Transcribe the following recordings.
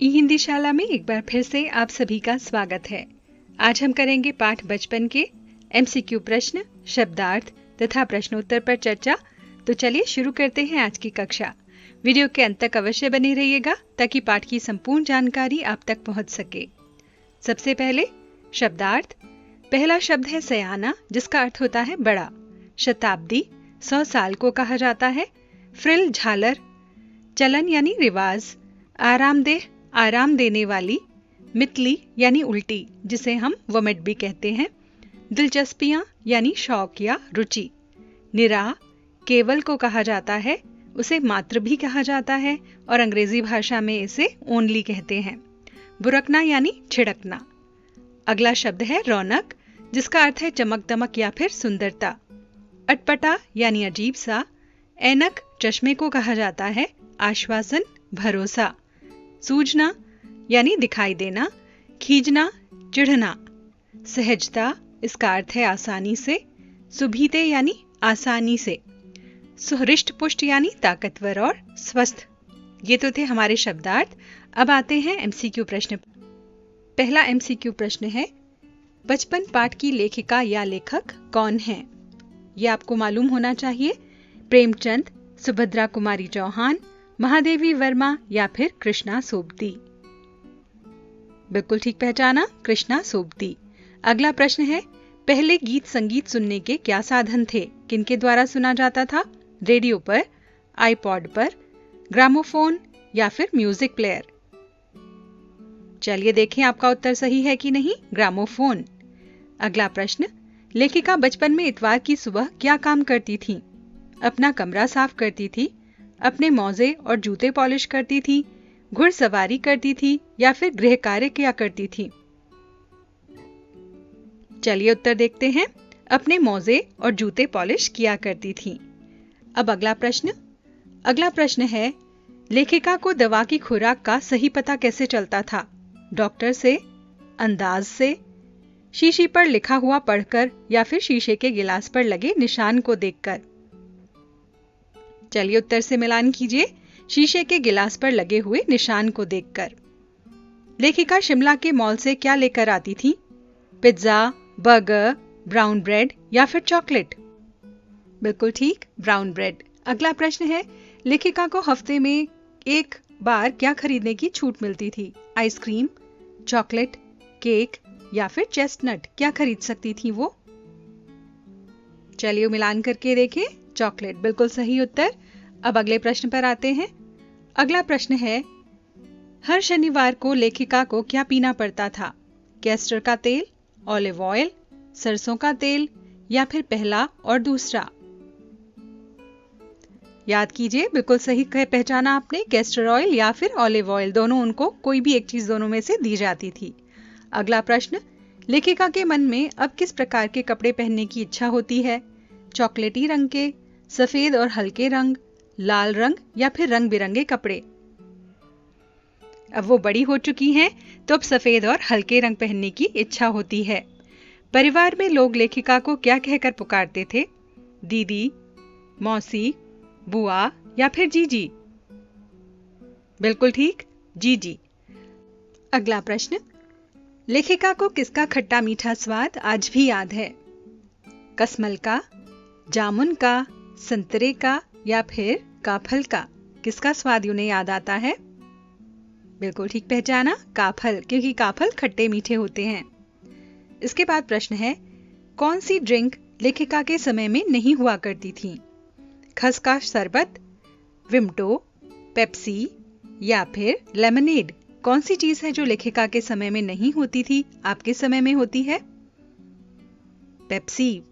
ई हिंदी शाला में एक बार फिर से आप सभी का स्वागत है। आज हम करेंगे पाठ बचपन के एमसीक्यू प्रश्न, शब्दार्थ तथा प्रश्नोत्तर पर चर्चा। तो चलिए शुरू करते हैं आज की कक्षा। वीडियो के अंत तक अवश्य बने रहिएगा ताकि पाठ की संपूर्ण जानकारी आप तक पहुंच सके। सबसे पहले शब्दार्थ। पहला शब्द है सयाना, जिसका अर्थ होता है बड़ा। शताब्दी 100 साल को कहा जाता है। फ्रिल झालर, चलन यानी रिवाज। आरामदेह आराम देने वाली। मितली यानी उल्टी, जिसे हम वोमिट भी कहते हैं। दिलचस्पियां यानी शौक या रुचि। निराह केवल को कहा जाता है, उसे मात्र भी कहा जाता है और अंग्रेजी भाषा में इसे ओनली कहते हैं। बुरकना यानी छिड़कना। अगला शब्द है रौनक, जिसका अर्थ है चमक दमक या फिर सुंदरता। अटपटा यानी अजीब सा। ऐनक चश्मे को कहा जाता है। आश्वासन भरोसा। सूझना यानी दिखाई देना। खींचना चिढ़ना। सहजता इसका अर्थ है आसानी से। सुभीते यानी आसानी से। सुहृष्ट पुष्ट यानी ताकतवर और स्वस्थ। ये तो थे हमारे शब्दार्थ। अब आते हैं एमसीक्यू प्रश्न। पहला एमसीक्यू प्रश्न है, बचपन पाठ की लेखिका या लेखक कौन है? यह आपको मालूम होना चाहिए। प्रेमचंद, सुभद्रा कुमारी चौहान, महादेवी वर्मा या फिर कृष्णा सोबती। बिल्कुल ठीक पहचाना, कृष्णा सोबती। अगला प्रश्न है, पहले गीत संगीत सुनने के क्या साधन थे? किनके द्वारा सुना जाता था? रेडियो पर, आईपॉड पर, ग्रामोफोन या फिर म्यूजिक प्लेयर? चलिए देखें आपका उत्तर सही है कि नहीं। ग्रामोफोन। अगला प्रश्न, लेखिका बचपन में इतवार की सुबह क्या काम करती थी? अपना कमरा साफ करती थी, अपने मोजे और जूते पॉलिश करती थी, घुड़सवारी करती थी या फिर गृह कार्य किया करती थी? चलिए उत्तर देखते हैं। अपने मोजे और जूते पॉलिश किया करती थी। अब अगला प्रश्न है, लेखिका को दवा की खुराक का सही पता कैसे चलता था? डॉक्टर से, अंदाज से, शीशी पर लिखा हुआ पढ़कर या फिर शीशे के गिलास पर लगे निशान को देखकर? चलिए उत्तर से मिलान कीजिए। शीशे के गिलास पर लगे हुए निशान को देखकर। लेखिका शिमला के मॉल से क्या लेकर आती थी? पिज्जा, बर्गर, ब्राउन ब्रेड या फिर चॉकलेट? बिल्कुल ठीक, ब्राउन ब्रेड। अगला प्रश्न है, लेखिका को हफ्ते में एक बार क्या खरीदने की छूट मिलती थी? आइसक्रीम, चॉकलेट, केक या फिर चेस्टनट? क्या खरीद सकती थी वो? चलिए मिलान करके देखें। चॉकलेट बिल्कुल सही उत्तर। अब अगले प्रश्न पर आते हैं। अगला प्रश्न है, हर शनिवार को लेखिका को क्या पीना पड़ता था? कैस्टर का तेल, ऑलिव ऑयल, सरसों का तेल या फिर पहला और दूसरा? याद कीजिए, बिल्कुल सही पहचाना आपने। कैस्टर ऑयल या फिर ऑलिव ऑयल, दोनों, उनको कोई भी एक चीज दोनों में से दी जाती थी। अगला प्रश्न, लेखिका के मन में अब किस प्रकार के कपड़े पहनने की इच्छा होती है? चॉकलेटी रंग के, सफेद और हल्के रंग, लाल रंग या फिर रंग बिरंगे कपड़े? अब वो बड़ी हो चुकी हैं, तो अब सफेद और हल्के रंग पहनने की इच्छा होती है। परिवार में लोग लेखिका को क्या कहकर पुकारते थे? दीदी, मौसी, बुआ या फिर जीजी? बिल्कुल ठीक, जीजी। अगला प्रश्न, लेखिका को किसका खट्टा मीठा स्वाद आज भी याद है? कसमल का, जामुन का, संतरे का या फिर काफल का? किसका स्वाद उन्हें याद आता है? बिल्कुल ठीक पहचाना, काफल, क्योंकि काफल खट्टे मीठे होते हैं। इसके बाद प्रश्न है, कौन सी ड्रिंक लेखिका के समय में नहीं हुआ करती थी? खसखस शरबत, विम्टो, पेप्सी या फिर लेमनेड? कौन सी चीज है जो लेखिका के समय में नहीं होती थी, आपके समय में होती है? पेप्सी।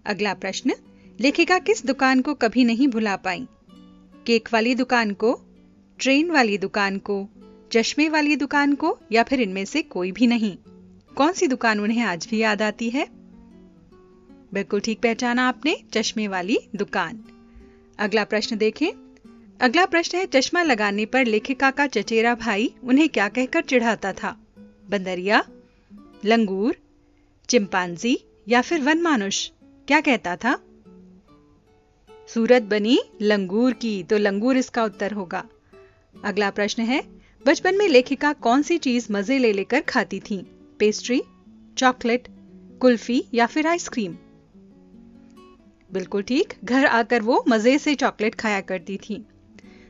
अगला प्रश्न, लेखिका किस दुकान को कभी नहीं भुला पाई? केक वाली दुकान को, ट्रेन वाली दुकान को, चश्मे वाली दुकान को या फिर इनमें से कोई भी नहीं? कौन सी दुकान उन्हें आज भी याद आती है? बिल्कुल ठीक पहचाना आपने, चश्मे वाली दुकान। अगला प्रश्न देखें। अगला प्रश्न है, चश्मा लगाने पर लेखिका का चचेरा भाई उन्हें क्या कहकर चिढ़ाता था? बंदरिया, लंगूर, चिंपांजी या फिर वनमानुष? क्या कहता था? सूरत बनी लंगूर की, तो लंगूर इसका उत्तर होगा। अगला प्रश्न है, बचपन में लेखिका कौन सी चीज मजे ले लेकर खाती थी? पेस्ट्री, चॉकलेट, कुल्फी या फिर आइसक्रीम? बिल्कुल ठीक, घर आकर वो मजे से चॉकलेट खाया करती थी।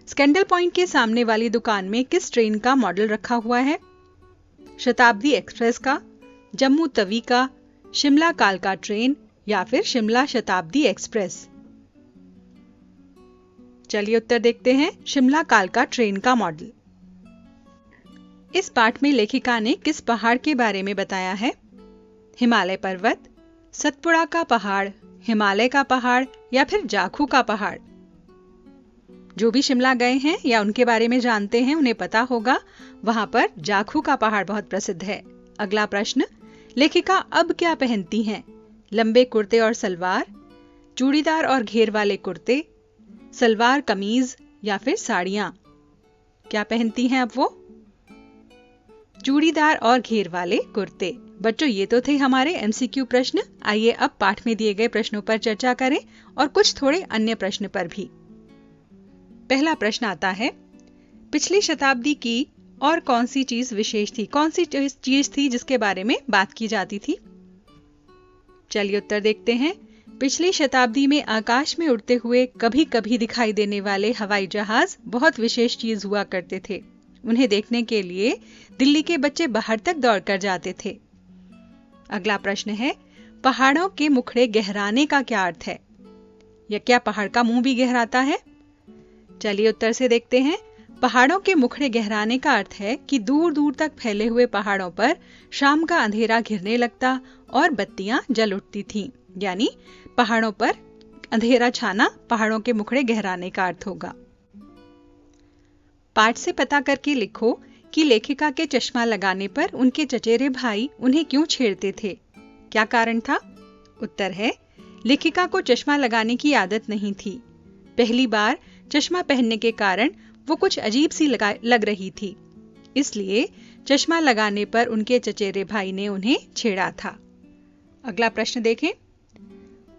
स्कैंडल पॉइंट के सामने वाली दुकान में किस ट्रेन का मॉडल रखा हुआ है? शताब्दी एक्सप्रेस का, जम्मू तवी का, शिमला कालका ट्रेन या फिर शिमला शताब्दी एक्सप्रेस? चलिए उत्तर देखते हैं। शिमला कालका ट्रेन का मॉडल। इस पाठ में लेखिका ने किस पहाड़ के बारे में बताया है? हिमालय पर्वत, सतपुड़ा का पहाड़, हिमालय का पहाड़ या फिर जाखू का पहाड़? जो भी शिमला गए हैं या उनके बारे में जानते हैं उन्हें पता होगा, वहां पर जाखू का पहाड़ बहुत प्रसिद्ध है। अगला प्रश्न, लेखिका अब क्या पहनती हैं? लंबे कुर्ते और सलवार, चूड़ीदार और घेर वाले कुर्ते, सलवार कमीज या फिर साड़ियां? क्या पहनती हैं अब वो? चूड़ीदार और घेर वाले कुर्ते। बच्चों, ये तो थे हमारे एमसीक्यू प्रश्न। आइए अब पाठ में दिए गए प्रश्नों पर चर्चा करें और कुछ थोड़े अन्य प्रश्न पर भी। पहला प्रश्न आता है, पिछली शताब्दी की और कौन सी चीज विशेष थी? कौन सी चीज थी जिसके बारे में बात की जाती थी? चलिए उत्तर देखते हैं। पिछली शताब्दी में आकाश में उड़ते हुए कभी कभी दिखाई देने वाले हवाई जहाज बहुत विशेष चीज हुआ करते थे। उन्हें देखने के लिए दिल्ली के बच्चे बाहर तक दौड़कर जाते थे। अगला प्रश्न है, पहाड़ों के मुखड़े गहराने का क्या अर्थ है? या क्या पहाड़ का मुंह भी गहराता है? चलिए उत्तर से देखते हैं। पहाड़ों के मुखड़े गहराने का अर्थ है कि दूर दूर तक फैले हुए पहाड़ों पर शाम का अंधेरा घिरने लगता और बत्तियां जल उठती थीं। यानी पहाड़ों पर अंधेरा छाना पहाड़ों के मुखड़े गहराने का अर्थ होगा। पाठ से पता करके लिखो कि लेखिका के चश्मा लगाने पर उनके चचेरे भाई उन्हें क्यों छेड़ते थे? क्या कारण था? उत्तर है, लेखिका को चश्मा लगाने की आदत नहीं थी। पहली बार चश्मा पहनने के कारण वो कुछ अजीब सी लग रही थी, इसलिए चश्मा लगाने पर उनके चचेरे भाई ने उन्हें छेड़ा था। अगला प्रश्न देखें।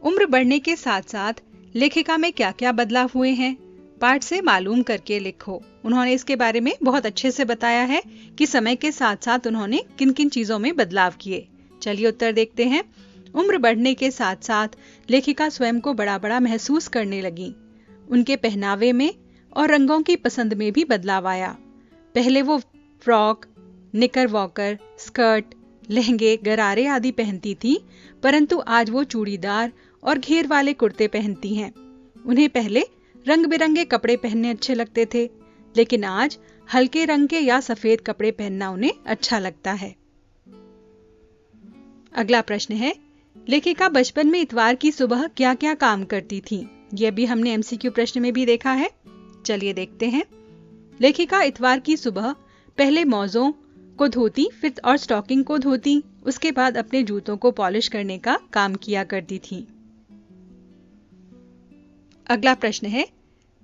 उम्र बढ़ने के साथ साथ लेखिका में क्या क्या बदलाव हुए हैं? पाठ से मालूम करके लिखो। उन्होंने इसके बारे में बहुत अच्छे से बताया है कि समय के साथ साथ उन्होंने किन किन चीजों में बदलाव किए। चलिए उत्तर देखते हैं। उम्र बढ़ने के साथ साथ लेखिका स्वयं को बड़ा बड़ा महसूस करने लगी। उनके पहनावे में और रंगों की पसंद में भी बदलाव आया। पहले वो फ्रॉक, निकरवॉकर, स्कर्ट, लहंगे, गरारे आदि पहनती थी, परंतु आज वो चूड़ीदार और घेर वाले कुर्ते पहनती हैं। उन्हें पहले रंग बिरंगे कपड़े पहनने अच्छे लगते थे, लेकिन आज हल्के रंग के या सफेद कपड़े पहनना उन्हें अच्छा लगता है। अगला प्रश्न है, लेखिका बचपन में इतवार की सुबह क्या क्या काम करती थी? यह भी हमने एमसीक्यू प्रश्न में भी देखा है। चलिए देखते हैं। लेखिका इतवार की सुबह पहले मौजों को धोती, फिर और स्टॉकिंग को धोती, उसके बाद अपने जूतों को पॉलिश करने का काम किया करती थी। अगला प्रश्न है,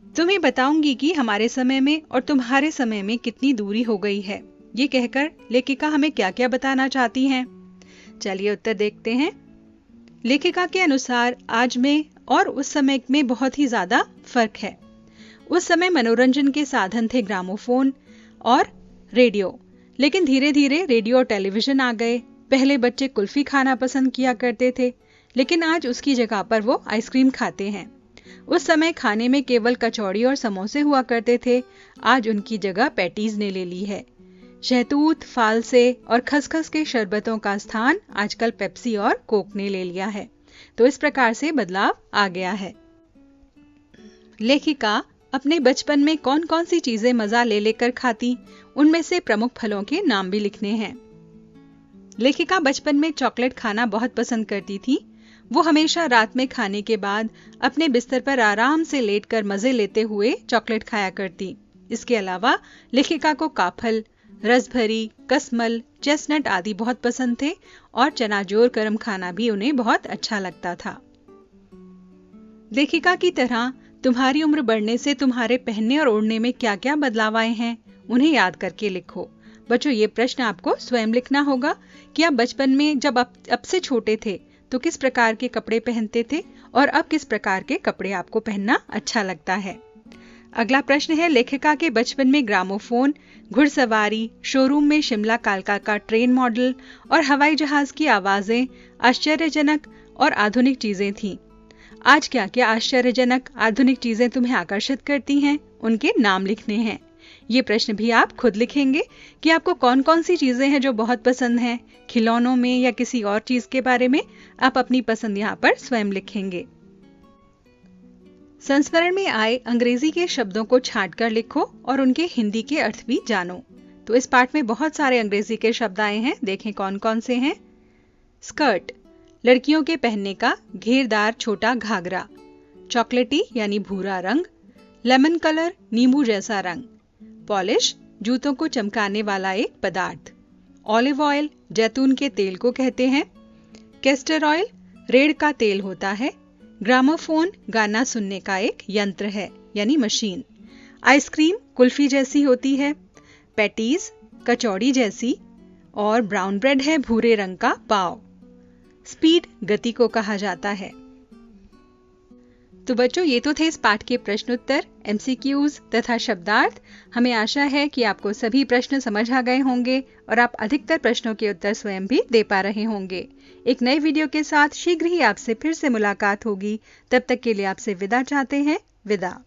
तुम्हें बताऊंगी कि हमारे समय में और तुम्हारे समय में कितनी दूरी हो गई है। ये कहकर लेखिका हमें क्या क्या बताना चाहती हैं? चलिए उत्तर देखते हैं। लेखिका के अनुसार आज में और उस समय में बहुत ही ज्यादा फर्क है। उस समय मनोरंजन के साधन थे ग्रामोफोन और रेडियो, लेकिन धीरे धीरे रेडियो और टेलीविजन आ गए। पहले बच्चे कुल्फी खाना पसंद किया करते थे, लेकिन आज उसकी जगह पर वो आइसक्रीम खाते हैं। उस समय खाने में केवल कचौड़ी और समोसे हुआ करते थे, आज उनकी जगह पैटीज ने ले ली है। शहतूत, फालसे और खसखस के शरबतों का स्थान आजकल पेप्सी और कोक ने ले लिया है। तो इस प्रकार से बदलाव आ गया है। लेखिका अपने बचपन में कौन कौन सी चीजें मजा ले लेकर खाती, उनमें से प्रमुख फलों के नाम भी लिखने हैं। लेखिका बचपन में चॉकलेट खाना बहुत पसंद करती थी। वो हमेशा रात में खाने के बाद अपने बिस्तर पर आराम से लेटकर मजे लेते हुए चॉकलेट खाया करती। इसके अलावा लेखिका को काफल, रसभरी, कसमल, चेस्टनट आदि बहुत पसंद थे और चनाजोर गरम खाना भी उन्हें बहुत अच्छा लगता था। लेखिका की तरह तुम्हारी उम्र बढ़ने से तुम्हारे पहनने और ओढ़ने में क्या क्या बदलाव आए हैं, उन्हें याद करके लिखो। बच्चों, ये प्रश्न आपको स्वयं लिखना होगा कि आप बचपन में जब अब से छोटे थे तो किस प्रकार के कपड़े पहनते थे और अब किस प्रकार के कपड़े आपको पहनना अच्छा लगता है। अगला प्रश्न है, लेखिका के बचपन में ग्रामोफोन, घुड़सवारी, शोरूम में शिमला कालका का ट्रेन मॉडल और हवाई जहाज की आवाजें आश्चर्यजनक और आधुनिक चीजें थीं। आज क्या क्या आश्चर्यजनक आधुनिक चीजें तुम्हें आकर्षित करती हैं? उनके नाम लिखने हैं। ये प्रश्न भी आप खुद लिखेंगे कि आपको कौन कौन सी चीजें हैं जो बहुत पसंद हैं, खिलौनों में या किसी और चीज के बारे में आप अपनी पसंद यहाँ पर स्वयं लिखेंगे। संस्मरण में आए अंग्रेजी के शब्दों को छांटकर लिखो और उनके हिंदी के अर्थ भी जानो। तो इस पाठ में बहुत सारे अंग्रेजी के शब्द आए हैं, देखें कौन कौन से हैं। स्कर्ट, लड़कियों के पहनने का घेरदार छोटा घाघरा। चॉकलेटी यानी भूरा रंग। लेमन कलर, नींबू जैसा रंग। पॉलिश, जूतों को चमकाने वाला एक पदार्थ। ऑलिव ऑयल, जैतून के तेल को कहते हैं। कैस्टर ऑयल, रेड़ का तेल होता है। ग्रामोफोन, गाना सुनने का एक यंत्र है यानी मशीन। आइसक्रीम कुल्फी जैसी होती है। पैटीज, कचौड़ी जैसी। और ब्राउन ब्रेड है भूरे रंग का पाव। स्पीड, गति को कहा जाता है। तो बच्चों, ये तो थे इस पाठ के प्रश्नोत्तर, एमसीक्यूज तथा शब्दार्थ। हमें आशा है कि आपको सभी प्रश्न समझ आ गए होंगे और आप अधिकतर प्रश्नों के उत्तर स्वयं भी दे पा रहे होंगे। एक नए वीडियो के साथ शीघ्र ही आपसे फिर से मुलाकात होगी। तब तक के लिए आपसे विदा चाहते हैं। विदा।